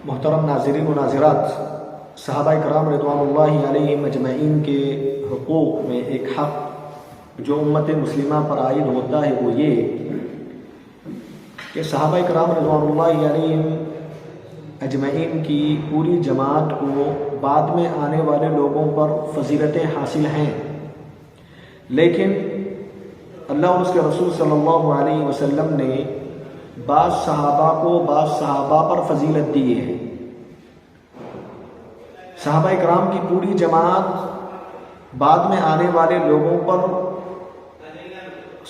محترم ناظرین و ناظرات، صحابہ کرام رضوان علیہم اجمعین کے حقوق میں ایک حق جو امت مسلمہ پر عائد ہوتا ہے وہ یہ کہ صحابہ کرام رضوان علیہم اجمعین کی پوری جماعت کو بعد میں آنے والے لوگوں پر فضیلتیں حاصل ہیں، لیکن اللہ اور اس کے رسول صلی اللہ علیہ وسلم نے بعض صحابہ کو بعض صحابہ پر فضیلت دی ہے۔ صحابہ کرام کی پوری جماعت بعد میں آنے والے لوگوں پر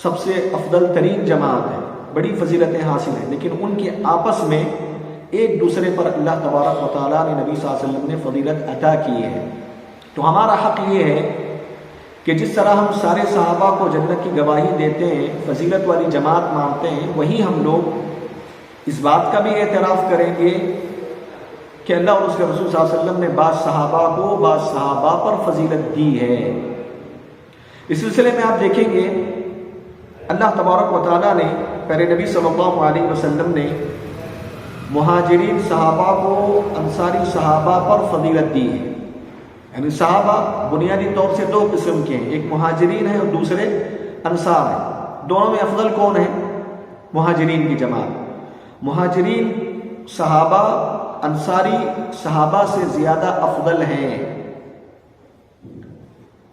سب سے افضل ترین جماعت ہے، بڑی فضیلتیں حاصل ہیں، لیکن ان کے آپس میں ایک دوسرے پر اللہ تبارک و تعالیٰ نے نبی صلی اللہ علیہ وسلم نے فضیلت عطا کی ہے۔ تو ہمارا حق یہ ہے کہ جس طرح ہم سارے صحابہ کو جنت کی گواہی دیتے ہیں، فضیلت والی جماعت مانتے ہیں، وہیں ہم لوگ اس بات کا بھی اعتراف کریں گے کہ اللہ اور اس کے رسول صلی اللہ علیہ وسلم نے بعض صحابہ کو بعض صحابہ پر فضیلت دی ہے۔ اس سلسلے میں آپ دیکھیں گے اللہ تبارک و تعالیٰ نے پیارے نبی صلی اللہ علیہ وسلم نے مہاجرین صحابہ کو انصاری صحابہ پر فضیلت دی ہے۔ یعنی صحابہ بنیادی طور سے دو قسم کے ہیں، ایک مہاجرین ہیں اور دوسرے انصار ہیں۔ دونوں میں افضل کون ہے؟ مہاجرین کی جماعت۔ مہاجرین صحابہ انصاری صحابہ سے زیادہ افضل ہیں۔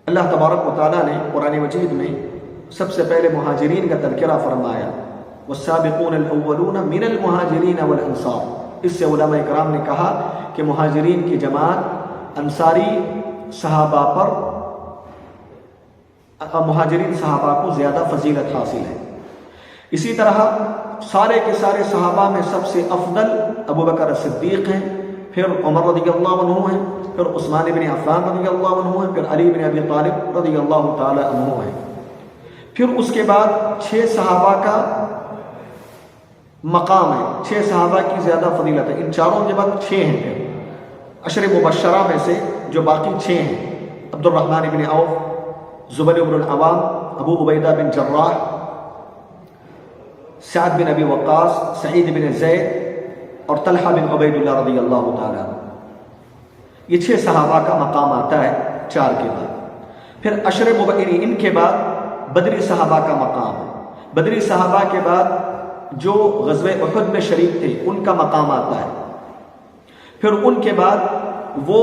اللہ تبارک و تعالیٰ نے قرآن مجید میں سب سے پہلے مہاجرین کا تذکرہ فرمایا، والسابقون الاولون من المہاجرین والانصار۔ اس سے علماء کرام نے کہا کہ مہاجرین کی جماعت انصاری صحابہ پر مہاجرین صحابہ کو زیادہ فضیلت حاصل ہے۔ اسی طرح سارے کے سارے صحابہ میں سب سے افضل ابو بکر صدیق ہیں، پھر عمر رضی اللہ عنہ ہیں، پھر عثمان بن عفان رضی اللہ عنہ ہیں، پھر علی بن ابی طالب رضی اللہ تعالی عنہ ہیں۔ پھر اس کے بعد 6 صحابہ کا مقام ہے، 6 صحابہ کی زیادہ فضیلت ہے۔ ان چاروں کے بعد 6 ہیں، پھر عشر مبشرہ میں سے جو باقی 6 ہیں، عبد الرحمن بن عوف، زبیر بن العوام، ابو عبیدہ بن جراح، سعد بن ابی وقاص، سعید بن زید اور طلحہ بن عبید اللہ رضی اللہ تعالی عنہ۔ یہ 6 صحابہ کا مقام آتا ہے 4 کے بعد۔ پھر عشر مبشرین، ان کے بعد بدری صحابہ کا مقام ہے۔ بدری صحابہ کے بعد جو غزوہ احد میں شریک تھے ان کا مقام آتا ہے۔ پھر ان کے بعد وہ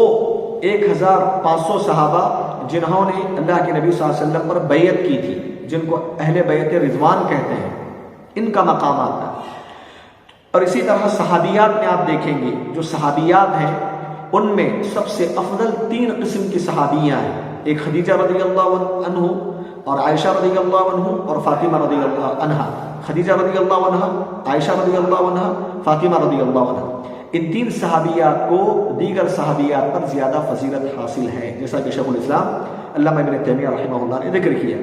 1500 صحابہ جنہوں نے اللہ کے نبی صلی اللہ علیہ وسلم پر بیعت کی تھی، جن کو اہل بیعت رضوان کہتے ہیں، ان کا مقام آتا ہے۔ اور اسی طرح صحابیات میں آپ دیکھیں گے جو صحابیات ہیں ان میں سب سے افضل 3 قسم کی صحابیاں ہیں۔ ایک خدیجہ رضی اللہ عنہ اور عائشہ رضی اللہ عنہ اور فاطمہ رضی اللہ عنہ۔ خدیجہ رضی اللہ عنہ، عائشہ رضی اللہ عنہ، فاطمہ رضی اللہ عنہ۔ ان 3 صحابیات کو دیگر صحابیات پر زیادہ فضیلت حاصل ہے، جیسا کہ شیخ الاسلام علامہ ابن تیمیہ رحمہ اللہ نے ذکر کیا۔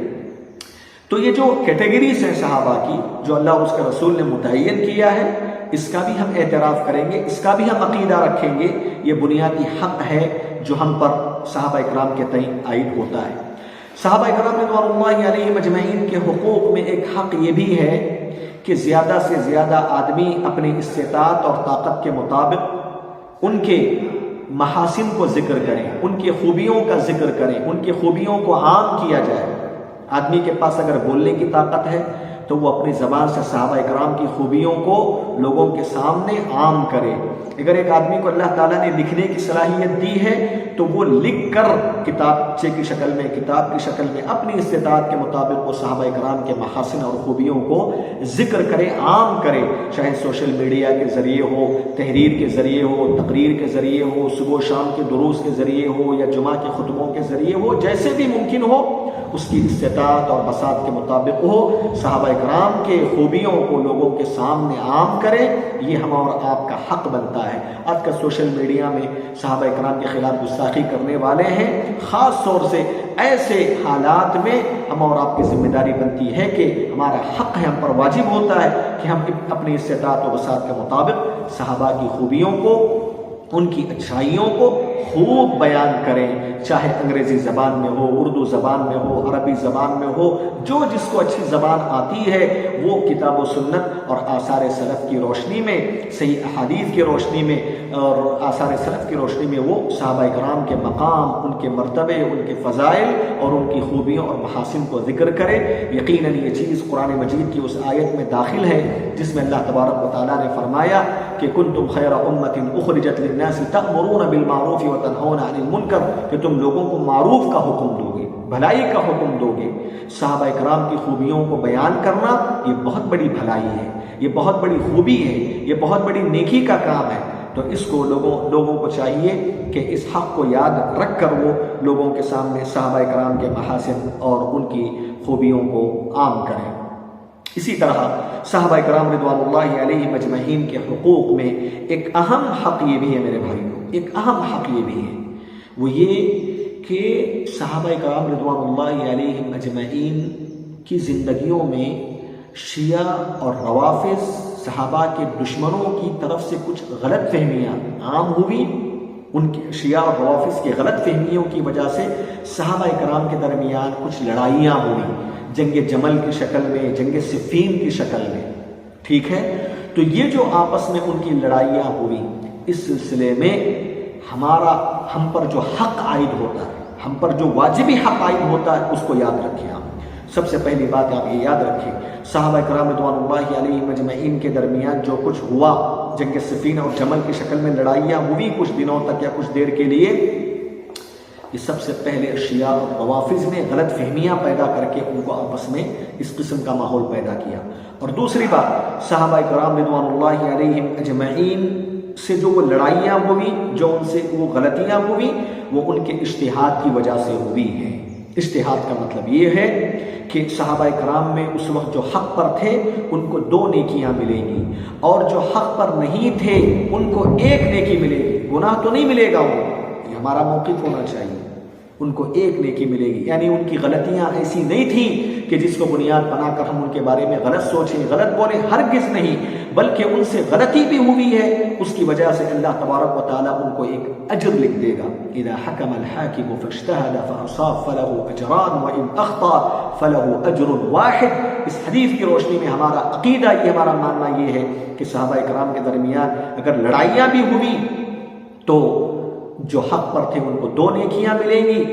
تو یہ جو کیٹیگریز ہیں صحابہ کی جو اللہ اور اس کے رسول نے متعین کیا ہے، اس کا بھی ہم اعتراف کریں گے، اس کا بھی ہم عقیدہ رکھیں گے۔ یہ بنیادی حق ہے جو ہم پر صحابہ اکرام کے تئیں عائد ہوتا ہے۔ صحابہ اکرام رضوان اللہ علیہم اجمعین کے حقوق میں ایک حق یہ بھی ہے کہ زیادہ سے زیادہ آدمی اپنی استطاعت اور طاقت کے مطابق ان کے محاسن کو ذکر کریں، ان کی خوبیوں کا ذکر کریں، ان کی خوبیوں کو عام کیا جائے۔ آدمی کے پاس اگر بولنے کی طاقت ہے تو وہ اپنی زبان سے صحابہ اکرام کی خوبیوں کو لوگوں کے سامنے عام کرے۔ اگر ایک آدمی کو اللہ تعالیٰ نے لکھنے کی صلاحیت دی ہے تو وہ لکھ کر کتابچے کی شکل میں، کتاب کی شکل میں اپنی استطاعت کے مطابق وہ صحابہ اکرام کے محاسن اور خوبیوں کو ذکر کرے، عام کرے، چاہے سوشل میڈیا کے ذریعے ہو، تحریر کے ذریعے ہو، تقریر کے ذریعے ہو، صبح و شام کے دروس کے ذریعے ہو یا جمعہ کے خطبوں کے ذریعے ہو، جیسے بھی ممکن ہو اس کی استطاعت اور بساط کے مطابق ہو، صحابہ اکرام کے خوبیوں کو لوگوں کے سامنے عام کرے۔ یہ ہم اور آپ کا حق بنتا ہے۔ آج کل سوشل میڈیا میں صحابہ اکرام کے خلاف گستاخی کرنے والے ہیں، خاص طور سے ایسے حالات میں ہم اور آپ کی ذمہ داری بنتی ہے کہ ہمارا حق ہے، ہم پر واجب ہوتا ہے کہ ہم اپنی استطاعت و بساط کے مطابق صحابہ کی خوبیوں کو، ان کی اچھائیوں کو خوب بیان کریں، چاہے انگریزی زبان میں ہو، اردو زبان میں ہو، عربی زبان میں ہو، جو جس کو اچھی زبان آتی ہے وہ کتاب و سنت اور آثار سلف کی روشنی میں، صحیح احادیث کی روشنی میں اور آثار سلف کی روشنی میں وہ صحابہ کرام کے مقام، ان کے مرتبے، ان کے فضائل اور ان کی خوبیوں اور محاسن کو ذکر کرے۔ یقیناً یہ چیز قرآن مجید کی اس آیت میں داخل ہے جس میں اللہ تبارک و تعالیٰ نے فرمایا کہ کنتم خیر امت اخرجت للناس تأمرون بالمعروف وتنہون عن المنکر، کہ تم لوگوں کو معروف کا حکم دو گے، بھلائی کا حکم دو گے۔ صحابہ کرام کی خوبیوں کو بیان کرنا یہ بہت بڑی بھلائی ہے، یہ بہت بڑی خوبی ہے، یہ بہت بڑی نیکی کا کام ہے۔ تو اس کو لوگوں کو چاہیے کہ اس حق کو یاد رکھ کر وہ لوگوں کے سامنے صحابہ کرام کے محاسن اور ان کی خوبیوں کو عام کریں۔ اسی طرح صحابہ کرام رضوان اللہ علیہ مجمعین کے حقوق میں ایک اہم حق یہ بھی ہے میرے بھائیوں، ایک اہم حق یہ بھی ہے، وہ یہ کہ صحابہ کرام رضوان اللہ علیہ مجمعین کی زندگیوں میں شیعہ اور روافض صحابہ کے دشمنوں کی طرف سے کچھ غلط فہمیاں عام ہوئی۔ ان کی شیعہ اور روافض کی غلط فہمیوں کی وجہ سے صحابہ کرام کے درمیان کچھ لڑائیاں ہوئی، جنگ جمل کی شکل میں، جنگ صفین کی شکل میں، ٹھیک ہے۔ تو یہ جو آپس میں ان کی لڑائیاں ہوئی، اس سلسلے میں ہم پر جو حق عائد ہوتا ہے، ہم پر جو واجبی حق عائد ہوتا ہے، اس کو یاد رکھیں آپ۔ سب سے پہلی بات آپ یہ یاد رکھیں، صحابہ کرام رضوان اللہ علیہ مجمعین کے درمیان جو کچھ ہوا، جنگ صفین اور جمل کی شکل میں لڑائیاں ہوئی کچھ دنوں تک یا کچھ دیر کے لیے، یہ سب سے پہلے شیعہ اور روافض نے غلط فہمیاں پیدا کر کے ان کو آپس میں اس قسم کا ماحول پیدا کیا۔ اور دوسری بات، صحابہ کرام رضوان اللہ علیہ اجمعین سے جو وہ لڑائیاں ہوئی، جو ان سے وہ غلطیاں ہوئی، وہ ان کے اجتہاد کی وجہ سے ہوئی ہیں۔ اجتہاد کا مطلب یہ ہے کہ صحابہ کرام میں اس وقت جو حق پر تھے ان کو 2 نیکیاں ملیں گی، اور جو حق پر نہیں تھے ان کو 1 نیکی ملے گی، گناہ تو نہیں ملے گا۔ یہ ہمارا موقف ہونا چاہیے، ان کو 1 نیکی ملے گی، یعنی ان کی غلطیاں ایسی نہیں تھیں کہ جس کو بنیاد بنا کر ہم ان کے بارے میں غلط سوچیں، غلط بولیں، ہرگز نہیں، بلکہ ان سے غلطی بھی ہوئی ہے، اس کی وجہ سے اللہ تبارک و تعالیٰ ان کو ایک اجر لکھ دے گا۔ اذا حکم الحاکم فاجتہد فاصاب فلہ اجران وان اخطأ فلہ اجر واحد۔ اس حدیث کی روشنی میں ہمارا عقیدہ، یہ ہمارا ماننا یہ ہے کہ صحابہ کرام کے درمیان اگر لڑائیاں بھی ہوئی تو جو حق پر تھے ان کو 2 نیکیاں ملیں گی،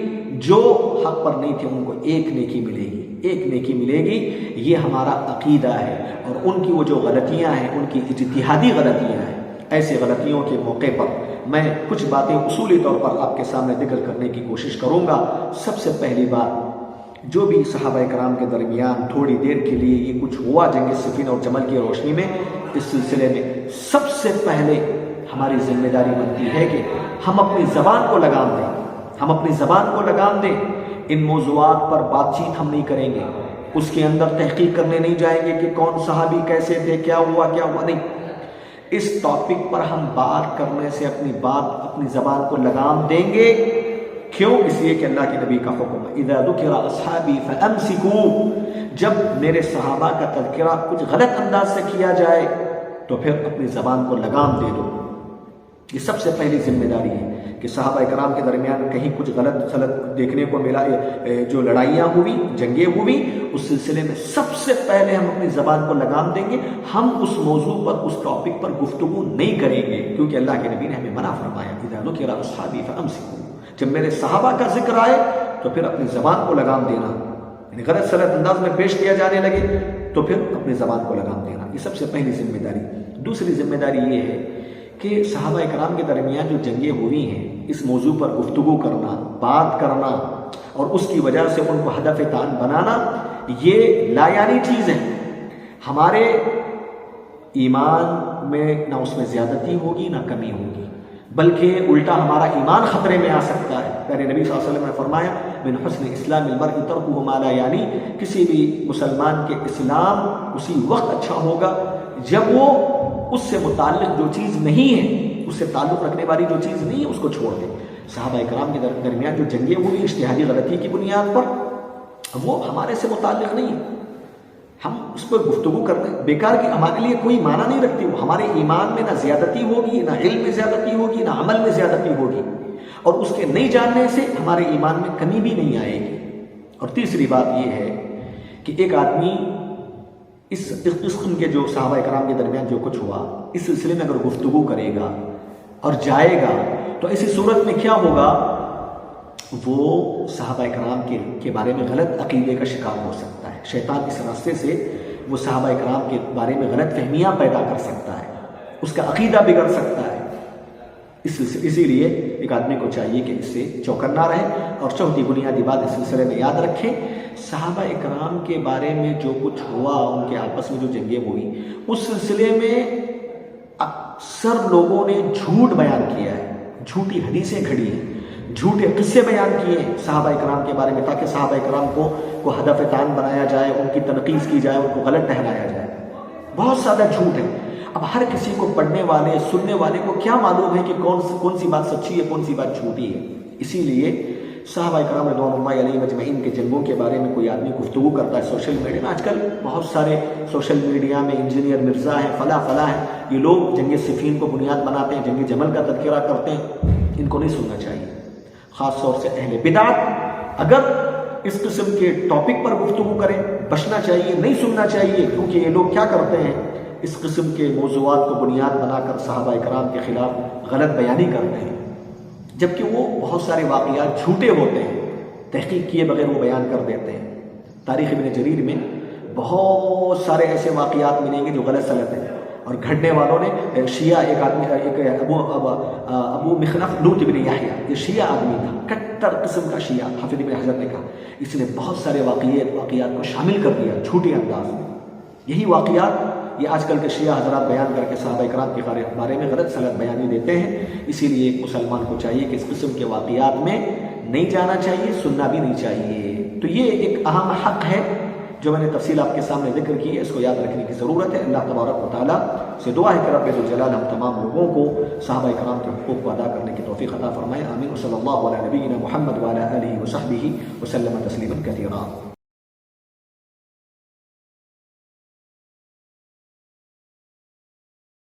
جو حق پر نہیں تھے ان کو 1 نیکی ملے گی، 1 نیکی ملے گی۔ یہ ہمارا عقیدہ ہے۔ اور ان کی وہ جو غلطیاں ہیں، ان کی اجتہادی غلطیاں ہیں، ایسے غلطیوں کے موقع پر میں کچھ باتیں اصولی طور پر آپ کے سامنے ذکر کرنے کی کوشش کروں گا۔ سب سے پہلی بات، جو بھی صحابہ کرام کے درمیان تھوڑی دیر کے لیے یہ کچھ ہوا جنگ صفین اور جمل کی روشنی میں، اس سلسلے میں سب سے پہلے ہماری ذمہ داری بنتی ہے کہ ہم اپنی زبان کو لگام دیں، ہم اپنی زبان کو لگام دیں۔ ان موضوعات پر بات چیت ہم نہیں کریں گے، اس کے اندر تحقیق کرنے نہیں جائیں گے کہ کون صحابی کیسے تھے، کیا ہوا نہیں۔ اس ٹاپک پر ہم بات کرنے سے اپنی زبان کو لگام دیں گے۔ کیوں؟ اس لیے کہ اللہ کے نبی کا حکم ہے، اذا ذکر اصحابی فامسکوا، جب میرے صحابہ کا تذکرہ کچھ غلط انداز سے کیا جائے تو پھر اپنی زبان کو لگام دے دو۔ یہ سب سے پہلی ذمہ داری ہے کہ صحابہ کرام کے درمیان کہیں کچھ غلط سلط دیکھنے کو ملا، جو لڑائیاں ہوئی، جنگیں ہوئی، اس سلسلے میں سب سے پہلے ہم اپنی زبان کو لگام دیں گے۔ ہم اس موضوع پر، اس ٹاپک پر گفتگو نہیں کریں گے، کیونکہ اللہ کے نبی نے ہمیں منع فرمایا، اذا ذکر اصحابی فامسکوا، جب میرے صحابہ کا ذکر آئے تو پھر اپنی زبان کو لگام دینا، یعنی غلط سلط انداز میں پیش کیا جانے لگے تو پھر اپنی زبان کو لگام دینا۔ یہ سب سے پہلی ذمہ داری۔ دوسری ذمہ داری یہ ہے کہ صحابہ کرام کے درمیان جو جنگیں ہوئی ہیں، اس موضوع پر گفتگو کرنا، بات کرنا اور اس کی وجہ سے ان کو ہدف طعن بنانا، یہ لایانی چیز ہے۔ ہمارے ایمان میں نہ اس میں زیادتی ہوگی نہ کمی ہوگی، بلکہ الٹا ہمارا ایمان خطرے میں آ سکتا ہے۔ پیارے نبی صلی اللہ علیہ وسلم نے فرمایا، من حسن اسلام المرء ترکہ ما لا یعنی، کسی بھی مسلمان کے اسلام اسی وقت اچھا ہوگا جب وہ اس سے متعلق جو چیز نہیں ہے، اس سے تعلق رکھنے والی جو چیز نہیں ہے، اس کو چھوڑ دے۔ صحابہ کرام کے درمیان جو جنگیں ہوئی اجتہادی غلطی کی بنیاد پر، وہ ہمارے سے متعلق نہیں ہے، ہم اس پر گفتگو کرتے ہیں بیکار کی، ہمارے لیے کوئی معنی نہیں رکھتی۔ وہ ہمارے ایمان میں نہ زیادتی ہوگی، نہ علم میں زیادتی ہوگی، نہ عمل میں زیادتی ہوگی، اور اس کے نہیں جاننے سے ہمارے ایمان میں کمی بھی نہیں آئے گی۔ اور تیسری بات یہ ہے کہ ایک آدمی اس قسم کے جو صحابہ کرام کے درمیان جو کچھ ہوا اس سلسلے میں اگر گفتگو کرے گا اور جائے گا تو ایسی صورت میں کیا ہوگا، وہ صحابہ کرام کے بارے میں غلط عقیدے کا شکار ہو سکتا ہے۔ شیطان اس راستے سے وہ صحابہ کرام کے بارے میں غلط فہمیاں پیدا کر سکتا ہے، اس کا عقیدہ بگڑ سکتا ہے۔ اسی لیے ایک آدمی کو چاہیے کہ اس سے چوکنا رہے۔ اور چوتھی بنیادی بات اس سلسلے میں یاد رکھیں، صحابہ اکرام کے بارے میں جو کچھ ہوا، ان کے آپس میں جو جنگیں ہوئی، اس سلسلے میں اکثر لوگوں نے جھوٹ بیان کیا ہے، جھوٹی حدیثیں کھڑی ہیں، جھوٹے قصے بیان کیے ہیں صحابہ اکرام کے بارے میں، تاکہ صحابہ اکرام کو ہدف تان بنایا جائے، ان کی تنقید کی جائے، ان کو غلط ٹھہرایا جائے۔ بہت زیادہ جھوٹ ہے۔ اب ہر کسی کو، پڑھنے والے، سننے والے کو کیا معلوم ہے کہ کون سی بات سچی ہے، کون سی بات جھوٹی ہے؟ اسی لیے صحابہ کرام رضوان اللہ علیہم اجمعین کے جنگوں کے بارے میں کوئی آدمی گفتگو کرتا ہے سوشل میڈیا میں، آج کل بہت سارے سوشل میڈیا میں انجینئر مرزا ہے، فلاں ہے، یہ لوگ جنگ صفین کو بنیاد بناتے ہیں، جنگ جمل کا تذکرہ کرتے ہیں، ان کو نہیں سننا چاہیے۔ خاص طور سے اہل بدعت اگر اس قسم کے ٹاپک پر گفتگو کریں، بچنا چاہیے، نہیں سننا چاہیے، کیونکہ یہ لوگ کیا کرتے ہیں، اس قسم کے موضوعات کو بنیاد بنا کر صحابہ اکرام کے خلاف غلط بیانی کرتے ہیں، جبکہ وہ بہت سارے واقعات جھوٹے ہوتے ہیں، تحقیق کیے بغیر وہ بیان کر دیتے ہیں۔ تاریخ ابن جریر میں بہت سارے ایسے واقعات ملیں گے جو غلط سلط ہیں، اور گھڑنے والوں نے شیعہ ایک آدمی، ایک ابو مخنف لوط بن یحییٰ، یہ شیعہ آدمی تھا، کٹر قسم کا شیعہ، حافظ ابن حجر نے کہا اس نے بہت سارے واقعات کو شامل کر دیا جھوٹے انداز میں۔ یہی واقعات یہ آج کل کے شیعہ حضرات بیان کر کے صحابہ اکرام کے بارے میں غلط سلط بیانی دیتے ہیں۔ اسی لیے ایک مسلمان کو چاہیے کہ اس قسم کے واقعات میں نہیں جانا چاہیے، سننا بھی نہیں چاہیے۔ تو یہ ایک اہم حق ہے جو میں نے تفصیل آپ کے سامنے ذکر کی ہے، اس کو یاد رکھنے کی ضرورت ہے۔ اللہ تبارک و تعالیٰ سے دعا ہے کہ رب ذوالجلال ہم تمام لوگوں کو صحابہ اکرام کے حقوق کو ادا کرنے کی توفیق عطا فرمائے۔ آمین۔ صلی اللہ علیہ نبینا محمد وعلی آلہ وصحبہ وسلم تسلیما کثیرا۔